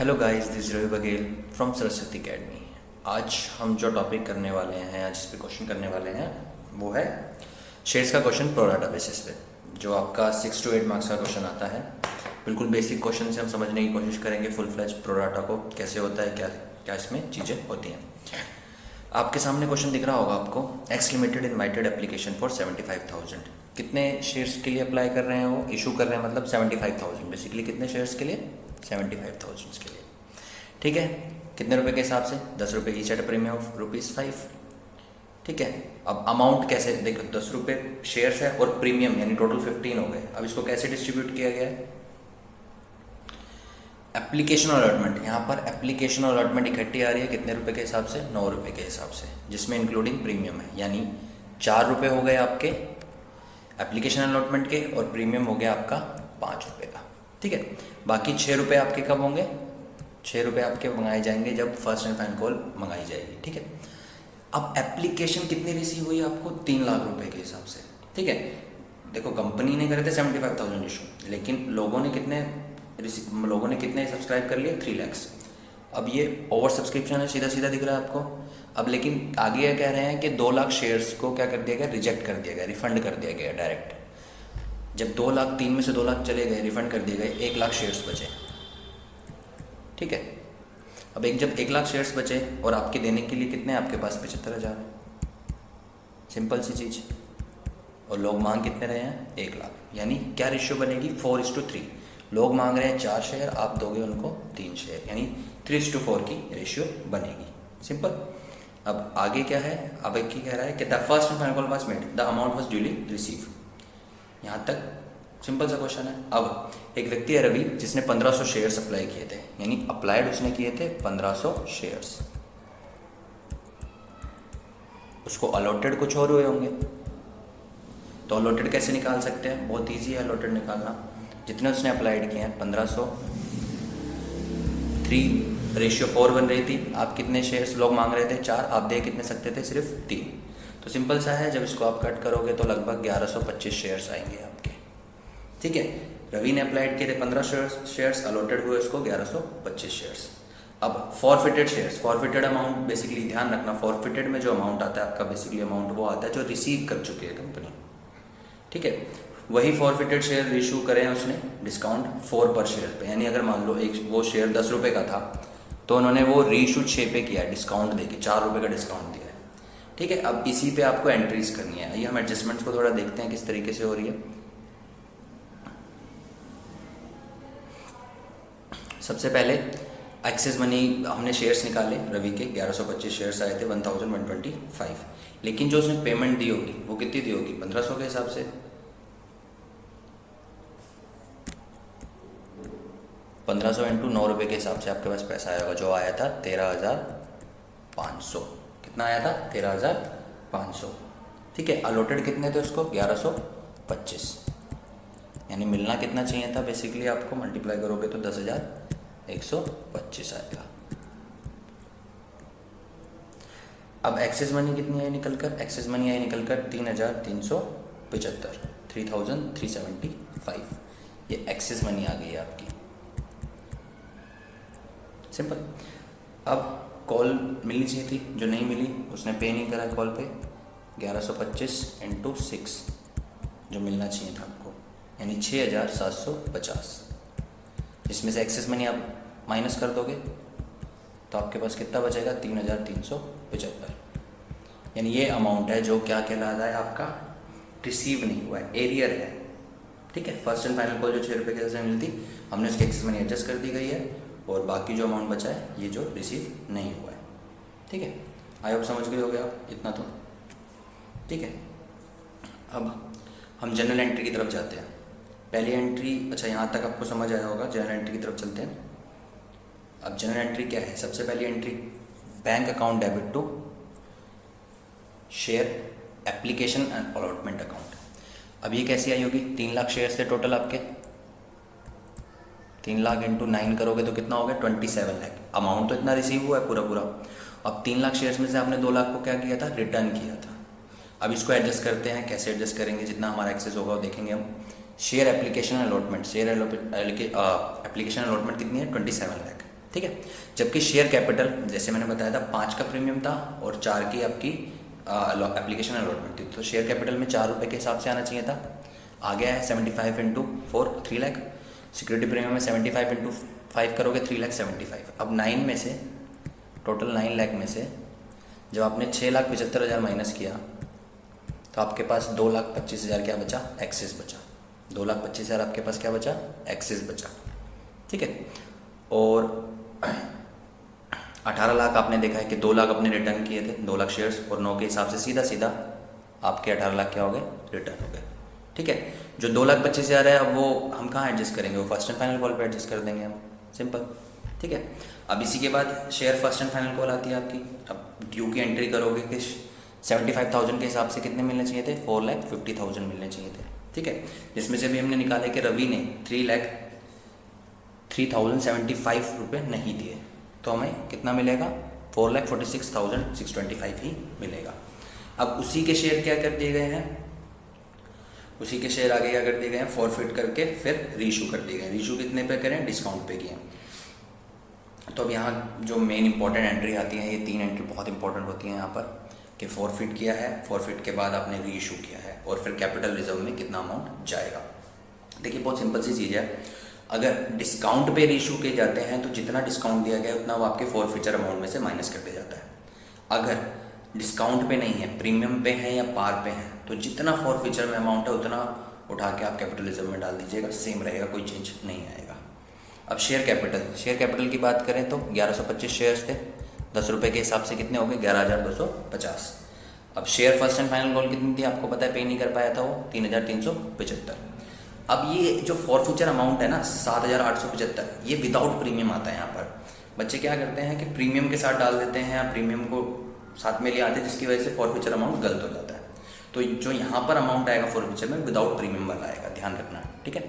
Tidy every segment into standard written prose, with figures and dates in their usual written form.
Hello guys, this Ravi Baghel from Saraswati academy. आज हम जो टॉपिक करने वाले हैं, आज इस पे क्वेश्चन करने वाले हैं, वो है शेयर्स का क्वेश्चन प्रो डाटा बेसिस पे, जो आपका 6 to 8 मार्क्स का क्वेश्चन आता है। बिल्कुल बेसिक क्वेश्चन से हम समझने की कोशिश करेंगे फुल फ्लैज प्रो डाटा को कैसे होता है, क्या क्या इसमें चीज़ें होती हैं। आपके सामने क्वेश्चन दिख रहा होगा आपको, x limited invited application for 75,000। कितने शेयर्स के लिए अप्लाई कर रहे हैं, वो इशू कर रहे हैं, मतलब 75,000। बेसिकली कितने शेयर्स के लिए? 75,000 के लिए। ठीक है, कितने रुपए के हिसाब से? 10 रुपये each at a premium of ₹5। ठीक है, अब अमाउंट कैसे देखो, 10 रुपये शेयर्स है और प्रीमियम यानी टोटल 15 हो गए। अब इसको कैसे डिस्ट्रीब्यूट किया गया है? एप्लीकेशन अलॉटमेंट, यहाँ पर एप्लीकेशन अलॉटमेंट इकट्ठी आ रही है कितने रुपए के हिसाब से? 9 रुपये के हिसाब से, जिसमें इंक्लूडिंग प्रीमियम है, यानी 4 रुपये हो गए आपके एप्लीकेशन अलॉटमेंट के और प्रीमियम हो गया आपका 5 रुपये का। ठीक है, बाकी 6 रुपये आपके कब होंगे? 6 रुपये आपके मंगाए जाएंगे जब फर्स्ट एंड फाइनल कॉल मंगाई जाएगी। ठीक है, अब एप्लीकेशन कितनी रिसीव हुई आपको? 3 लाख रुपए के हिसाब से। ठीक है, देखो कंपनी ने करे थे 75,000 इशू, लेकिन लोगों ने कितने सब्सक्राइब कर लिए? 3 lakhs। अब ये ओवर सब्सक्रिप्शन है, सीधा सीधा दिख रहा है आपको। अब लेकिन आगे ये कह रहे हैं कि 2 लाख शेयर्स को क्या कर दिया गया? रिजेक्ट कर दिया गया, रिफंड कर दिया गया डायरेक्ट। जब 2 लाख, 3 में से 2 लाख चले गए, रिफंड कर दिए गए, 1 लाख शेयर्स बचे। ठीक है, अब जब 1 लाख शेयर्स बचे और आपके देने के लिए कितने आपके पास? 75,000 है। सिंपल सी चीज़। और लोग मांग कितने रहे हैं? 1 लाख। यानी क्या रेशियो बनेगी? 4:3। लोग मांग रहे हैं 4 शेयर, आप दोगे उनको 3 शेयर, यानी 3:4 की रेशियो बनेगी। सिंपल। अब आगे क्या है? अब एक कह रहा है कि the first and final call was made, the amount was duly receive. यहाँ तक सिंपल सा क्वेश्चन है। अब एक व्यक्ति है रवि, जिसने 1500 शेयर्स अप्लाई किए थे, यानी अप्लाइड उसने किए थे 1500 शेयर्स। उसको अलॉटेड कुछ और हुए होंगे, तो अलॉटेड कैसे निकाल सकते हैं? बहुत ईजी है अलॉटेड निकालना। जितने उसने अप्लाइड किए हैं 1500, 3:4 बन रही थी। आप कितने शेयर्स लोग मांग रहे थे? 4, आप दे कितने सकते थे? सिर्फ 3। तो सिंपल सा है, जब इसको आप कट करोगे तो लगभग 1125 शेयर्स आएंगे आपके। ठीक है, रवि ने अप्लाइड किए थे 15 शेयर्स, अलॉटेड हुए उसको 1125 शेयर्स। अब forfeited shares, forfeited amount, basically ध्यान रखना, फॉरफिटेड में जो अमाउंट आता है आपका, बेसिकली अमाउंट वो आता है जो रिसीव कर चुकी है कंपनी। ठीक है, वही फॉरफिटेड शेयर इशू करें उसने डिस्काउंट 4 पर शेयर पे, यानी अगर मान लो वो शेयर 10 रुपये का था, तो उन्होंने वो रीइशू 6 पे किया है, डिस्काउंट देके 4 रुपये का डिस्काउंट दिया है। ठीक है, अब इसी पे आपको एंट्रीज करनी है। आइए हम एडजस्टमेंट्स को थोड़ा देखते हैं किस तरीके से हो रही है। सबसे पहले एक्सेस मनी, हमने शेयर्स निकाले रवि के, 1125 शेयर्स आए थे, 1125। लेकिन जो उसने पेमेंट दी होगी वो कितनी दी होगी? 1500 के हिसाब से। 1500 इंटू 9 रुपये के हिसाब से आपके पास पैसा आया होगा, जो आया था 13,500। कितना आया था? 13,500। ठीक है, अलॉटेड कितने थे उसको? 1125। यानी मिलना कितना चाहिए था? बेसिकली आपको मल्टीप्लाई करोगे तो 10,125 आएगा। अब एक्सेस मनी कितनी आई निकल कर? एक्सेस मनी आई निकल कर 3,375, 3,375। ये एक्सेस मनी आ गई है आपकी। सिंपल। अब कॉल मिलनी चाहिए थी, जो नहीं मिली, उसने पे नहीं करा कॉल पे। 1125 इंटू 6 जो मिलना चाहिए था आपको, यानी 6,750। इसमें से एक्सेस मनी आप माइनस कर दोगे तो आपके पास कितना बचेगा? 3,375। यानी ये अमाउंट है जो क्या कहलाता है आपका? रिसीव नहीं हुआ है, एरियर है। ठीक है, फर्स्ट एंड फाइनल कॉल जो 6 रुपये के हिसाब से मिली थी, हमने उसकी एक्सेस मनी एडजस्ट कर दी गई है, और बाकी जो अमाउंट बचा है ये जो रिसीव नहीं हुआ है। ठीक है, आई होप समझ गए होगे आप इतना तो। ठीक है, अब हम जनरल एंट्री की तरफ जाते हैं। पहली एंट्री, अच्छा यहाँ तक आपको समझ आया होगा। जनरल एंट्री की तरफ चलते हैं। अब जनरल एंट्री क्या है? सबसे पहली entry, bank account debit to share application and allotment account. अब ये कैसी आई होगी? 3 लाख शेयर्स थे टोटल आपके, 3 लाख इंटू 9 करोगे तो कितना हो गया? 27 लाख। अमाउंट तो इतना रिसीव हुआ है पूरा पूरा। अब 3 लाख शेयर्स में से आपने 2 लाख को क्या किया था? रिटर्न किया था। अब इसको एडजस्ट करते हैं, कैसे एडजस्ट करेंगे? जितना हमारा एक्सेस होगा वो देखेंगे हम। Share application allotment, share application allotment कितनी है? 27 लाख। ठीक है। जबकि शेयर कैपिटल जैसे मैंने बताया था 5 का प्रीमियम था और 4 की आपकी एप्लीकेशन अलॉटमेंट थी, तो शेयर कैपिटल में 4 रुपये के हिसाब से आना चाहिए था, आ गया है 75 इंटू 4 3 लाख। सिक्योरिटी प्रीमियम में 75 इंटू 5 करोगे 3,75,000। अब 9 में से टोटल 9 लाख में से जब आपने 6,75,000 माइनस किया तो आपके पास 2,25,000 क्या बचा, एक्सेस बचा। 2,25,000 आपके पास क्या बचा, एक्सेस बचा, ठीक है। और 18 लाख आपने देखा है कि 2 लाख अपने रिटर्न किए थे, 2 लाख शेयर्स, और 9 के हिसाब से सीधा सीधा आपके 18 लाख क्या हो गए, रिटर्न हो गए, ठीक है। जो 2,25,000 है अब वो हम कहाँ एडजस्ट करेंगे, वो फर्स्ट एंड फाइनल कॉल पे एडजस्ट कर देंगे हम, सिंपल, ठीक है। अब इसी के बाद share first and final call आती है आपकी। अब ड्यू की एंट्री करोगे कि 75,000 के हिसाब से कितने मिलने चाहिए थे, 4,50,000 मिलने चाहिए थे, ठीक है। जिसमें से भी हमने निकाले कि रवि ने 3,03,075 रुपये नहीं दिए, तो हमें कितना मिलेगा, 4,46,625 ही मिलेगा। अब उसी के शेयर क्या कर दिए गए हैं, उसी के शेयर आगे क्या कर दिए गए हैं, फॉरफिट करके फिर रीशू कर दिए गए। रीशू कितने पे करें, डिस्काउंट पे किए। तो अब यहाँ जो मेन इंपॉर्टेंट एंट्री आती है, ये 3 एंट्री बहुत इंपॉर्टेंट होती हैं यहाँ पर, कि फॉरफिट किया है, फॉरफिट के बाद आपने रीइशू किया है, और फिर कैपिटल रिजर्व में कितना अमाउंट जाएगा। देखिए बहुत सिंपल सी चीज़ है, अगर डिस्काउंट पे रीइशू किए जाते हैं तो जितना डिस्काउंट दिया गया है उतना वो आपके फॉरफिचर अमाउंट में से माइनस कर दिया जाता है। अगर डिस्काउंट पे नहीं है, प्रीमियम पे है या पार पे है, तो जितना फॉरफिचर में अमाउंट है उतना उठा के आप कैपिटल रिजर्व में डाल दीजिएगा, सेम रहेगा, कोई चेंज नहीं आएगा। अब शेयर कैपिटल की बात करें तो 1125 शेयर्स थे, 10 रुपये के हिसाब से कितने हो गए, 11,250। अब share first and final call कितनी थी आपको पता है, पे नहीं कर पाया था वो 3,375। अब ये जो फॉरफिचर अमाउंट है ना 7,875, ये विदाउट प्रीमियम आता है। यहाँ पर बच्चे क्या करते हैं कि प्रीमियम के साथ डाल देते हैं या प्रीमियम को साथ में ले आते हैं, जिसकी वजह से फॉरफिचर अमाउंट गलत हो जाता है। तो जो यहाँ पर अमाउंट आएगा फॉरफिचर में विदाउट प्रीमियम वाला आएगा, ध्यान रखना, ठीक है।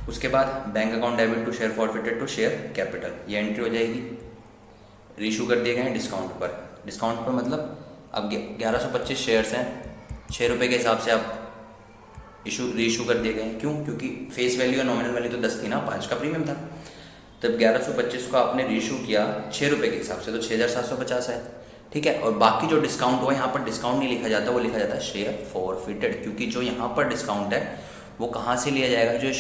उसके बाद bank account debit to share forfeited to share capital, ये एंट्री हो जाएगी। रीशू कर दिए गए हैं डिस्काउंट पर मतलब अब 1125 शेयर्स हैं, 6 रुपये के हिसाब से आप रीइशू कर दिए गए हैं। क्यों, क्योंकि फेस वैल्यू और नॉमिनल वैल्यू तो 10 थी ना, 5 का प्रीमियम था। तब 1125 को आपने रीइशू किया 6 रुपये के हिसाब से, तो 6,750 है, ठीक है। और बाकी जो डिस्काउंट हुआ, यहाँ पर डिस्काउंट नहीं लिखा जाता, वो लिखा जाता है शेयर फॉरफिटेड, क्योंकि जो यहाँ पर डिस्काउंट है वो कहाँ से लिया जाएगा, जो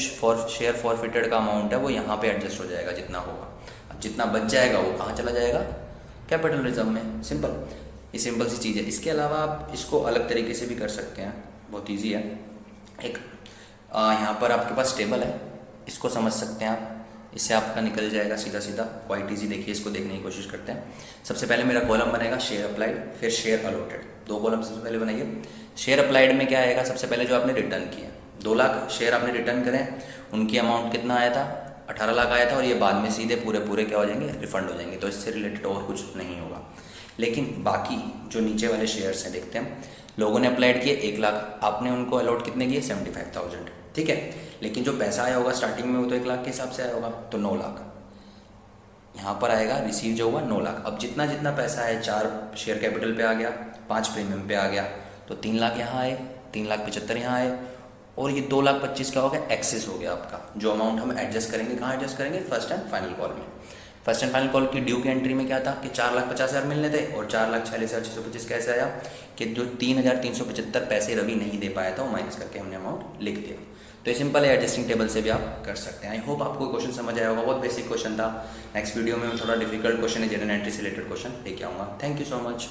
शेयर फॉरफिटेड का अमाउंट है वो यहाँ पे एडजस्ट हो जाएगा जितना होगा। अब जितना बच जाएगा वो कहाँ चला जाएगा, कैपिटल रिजर्व में, सिंपल, ये सिंपल सी चीज़ है। इसके अलावा आप इसको अलग तरीके से भी कर सकते हैं, बहुत ईजी है। एक यहाँ पर आपके पास टेबल है, इसको समझ सकते हैं आप, इससे आपका निकल जाएगा सीधा सीधा, क्वाइट ईजी। देखिए इसको देखने की कोशिश करते हैं। सबसे पहले मेरा कॉलम बनेगा शेयर अप्लाइड, फिर शेयर अलॉटेड, 2 कॉलम सबसे पहले बनाइए। शेयर अप्लाइड में क्या आएगा, सबसे पहले जो आपने रिटर्न किया 2 लाख शेयर आपने रिटर्न करें, उनकी अमाउंट कितना आया था, 18 लाख आया था, और ये बाद में सीधे पूरे क्या हो जाएंगे, रिफंड हो जाएंगे। तो इससे रिलेटेड और कुछ नहीं होगा। लेकिन बाकी जो नीचे वाले शेयर्स हैं देखते हैं, लोगों ने अप्लाइड किए 1 लाख, आपने उनको अलॉट कितने किए, 75,000, ठीक है। लेकिन जो पैसा आया होगा स्टार्टिंग में वो तो 1 लाख के हिसाब से आया होगा, तो 9 लाख यहाँ पर आएगा, रिसीव जो होगा 9 लाख। अब जितना जितना पैसा है, 4 शेयर कैपिटल पे आ गया, 5 प्रीमियम पे आ गया, तो 3 लाख यहाँ आए, 3,75,000 यहाँ आए, और ये 2,25,000 क्या हो गया, एक्सेस हो गया आपका। जो अमाउंट हम एडजस्ट करेंगे, कहाँ एडजस्ट करेंगे, फर्स्ट एंड फाइनल कॉल में। फर्स्ट एंड फाइनल कॉल की ड्यू की एंट्री में क्या था कि 4,50,000 मिलने थे, और 4,46,625 कैसे आया कि जो 3,375 पैसे रवि नहीं दे पाया था वो माइनस करके हमने अमाउंट लिख दिया। तो ये सिंपल है, एडजस्टिंग टेबल से भी आप कर सकते हैं। आई होप आपको क्वेश्चन समझ आया होगा, बहुत बेसिक क्वेश्चन था। नेक्स्ट वीडियो में मैं थोड़ा डिफिकल्ट क्वेश्चन है, जनरल एंट्री से रिलेटेड क्वेश्चन लेके आऊँगा। Thank you so much.